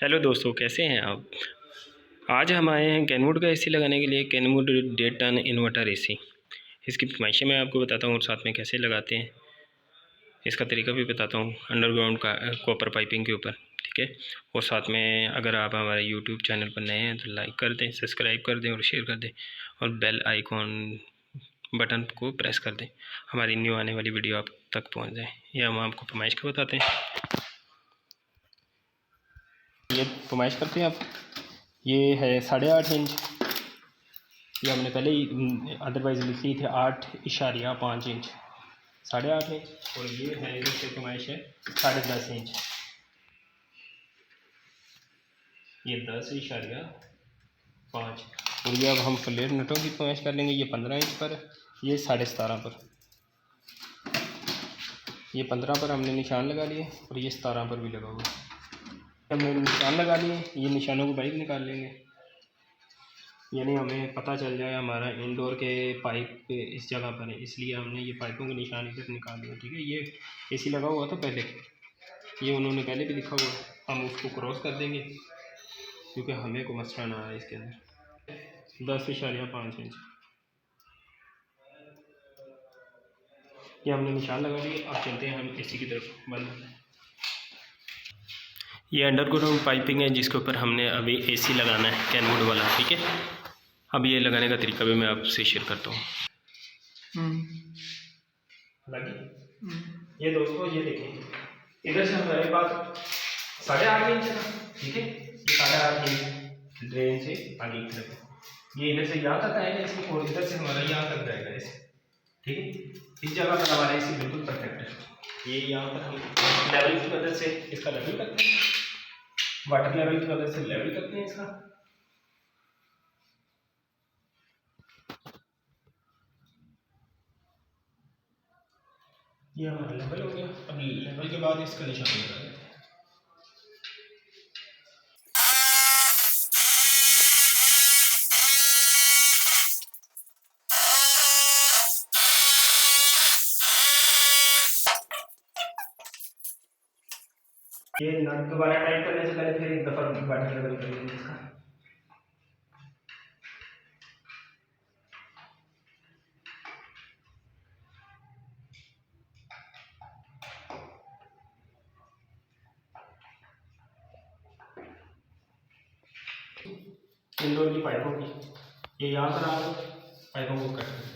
Hello दोस्तों, कैसे हैं आप। आज हम आए हैं कैनवुड का एसी लगाने के लिए। Kenwood 1.5 ton inverter AC. इसकी फरमाइशें मैं आपको बताता हूँ और साथ में कैसे लगाते हैं इसका तरीका भी बताता हूँ, अंडरग्राउंड का कॉपर पाइपिंग के ऊपर। ठीक है। और साथ में अगर आप हमारे यूट्यूब चैनल पर नए हैं तो लाइक कर दें, सब्सक्राइब कर दें और शेयर कर दें और बेल आइकॉन बटन को प्रेस कर दें, हमारी न्यू आने वाली वीडियो आप तक पहुँच जाए। ये हम आपको फरमाइश का बताते हैं। ये फरमाइश करते हैं आप। ये है 8.5 इंच। ये हमने पहले ही अदरवाइज़ लिखी थी 8.5 इंच, 8.5 इंच। और ये है इधर से फरमाइश है 10.5 इंच। ये 10.5। और ये अब हम फ्लेयर नटों की फरमाइश कर लेंगे। ये 15 इंच पर, ये 17.5 पर। ये 15 पर हमने निशान लगा लिए और ये 17 पर भी लगा हुआ। हमने निशान लगा लिए, ये निशानों को बाहर निकाल लेंगे, यानी हमें पता चल जाए हमारा इंडोर के पाइप इस जगह पर है, इसलिए हमने ये पाइपों के निशान इधर निकाल दिए। ठीक है। ये एसी लगा हुआ था पहले, ये उन्होंने पहले भी लिखा हुआ, हम उसको क्रॉस कर देंगे क्योंकि हमें को मसला ना आए इसके अंदर। 10.5 इंच ये हमने निशान लगा लिए। अब चलते हैं हम एसी की तरफ। बंद। ये अंडरग्राउंड पाइपिंग है जिसके ऊपर हमने अभी एसी लगाना है, कैनवुड वाला। ठीक है। अब ये लगाने का तरीका भी मैं आपसे शेयर करता हूँ। ये दोस्तों, ये देखिए, इधर से हमारे पास 8.5 इंच है। ठीक है। ये 8.5 इंच ड्रेन से आगे की तरफ, ये इधर से यहाँ तक आएगा इसमें, और इधर से हमारा यहाँ तक जाएगा ऐसे। ठीक है। इस जगह पर हमारा एसी बिल्कुल परफेक्ट है। ये यहाँ पर हम लेवल की मदद से इसका लेवल करते हैं, वाटर लेवल की मदद से लेवल करते हैं इसका। ये हमारा लेवल हो गया। अब लेवल के बाद इसका निशान लगा देते हैं। ये नट दोबारा टाइट करने से पहले फिर एक दफा वाटर लेवल कर लेंगे इसका। इंडोर की पाइपों की, ये यहाँ पर आ गए, पाइपों को कट करते हैं।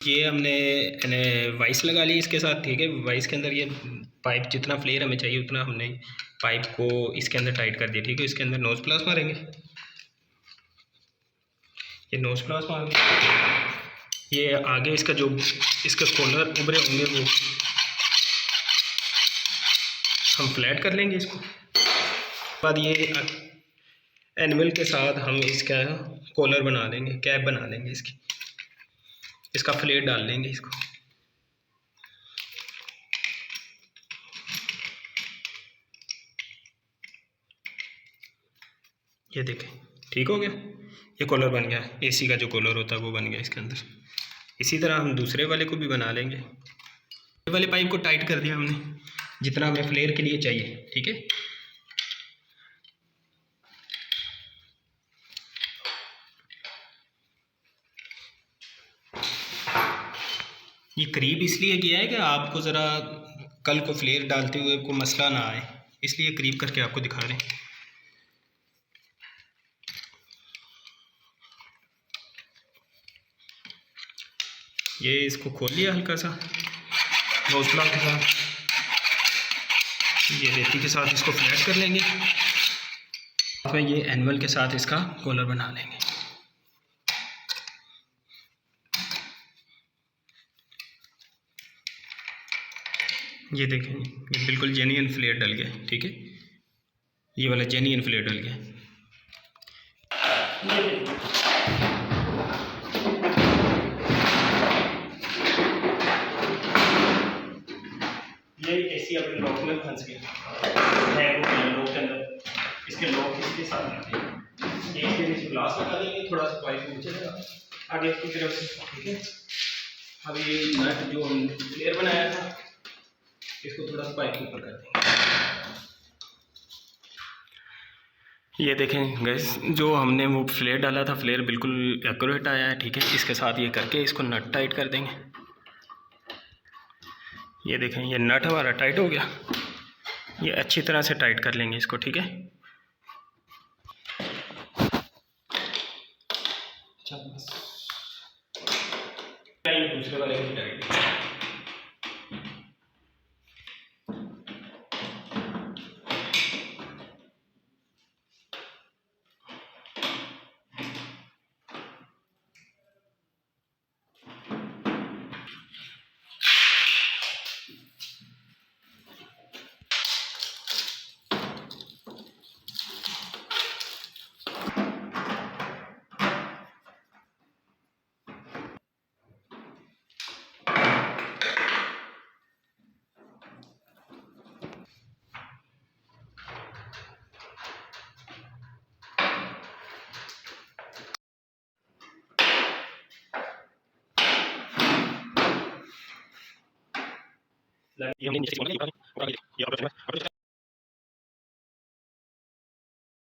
ये हमने वाइस लगा ली इसके साथ। ठीक है। वाइस के अंदर ये पाइप जितना फ्लेयर हमें चाहिए उतना हमने पाइप को इसके अंदर टाइट कर दिया। ठीक है। इसके अंदर नोज प्लस मारेंगे, ये नोज प्लस मारेंगे। ये आगे इसका जो इसके कॉर्नर उभरे होंगे वो हम फ्लैट कर लेंगे इसको। बाद ये एनिमल के साथ हम इसका कॉलर बना लेंगे, कैप बना लेंगे इसकी, इसका फ्लेट डाल लेंगे इसको। ये देखें, ठीक हो गया। ये कॉलर बन गया, एसी का जो कॉलर होता है वो बन गया इसके अंदर। इसी तरह हम दूसरे वाले को भी बना लेंगे। ये वाले पाइप को टाइट कर दिया हमने जितना हमें फ्लेयर के लिए चाहिए। ठीक है। ये करीब इसलिए किया है कि आपको ज़रा कल को फ्लेयर डालते हुए कोई मसला ना आए, इसलिए करीब करके आपको दिखा रहे हैं। ये इसको खोल लिया हल्का सा नोज प्लग के साथ, ये रेती के साथ इसको फ्लैट कर लेंगे। फिर ये एनिमल के साथ इसका कॉलर बना लेंगे। ये देखें, ये बिल्कुल जेन्युइन फ्लेयर डल गया। ठीक है। ये वाला जेन्युइन फ्लेयर डल गया। ये एसी अपने लॉक में फंस गया है, वो लॉक के अंदर, इसके लॉक इसके साथ इसके नीचे ग्लास लगा देंगे, थोड़ा सा पाइप नीचे लगा आगे की तरफ से, ठीक है। अब ये नट जो हम फ्लेयर बनाया था इसको थोड़ा सा पाइप के ऊपर कर देंगे। ये देखें गैस, जो हमने वो फ्लेयर डाला था फ्लेयर बिल्कुल एक्यूरेट आया है, ठीक है। इसके साथ ये करके इसको नट टाइट कर देंगे। ये देखें ये नट हमारा टाइट हो गया, ये अच्छी तरह से टाइट कर लेंगे इसको, ठीक है। दूसरे वाले की टाइट ये हमने नीचे से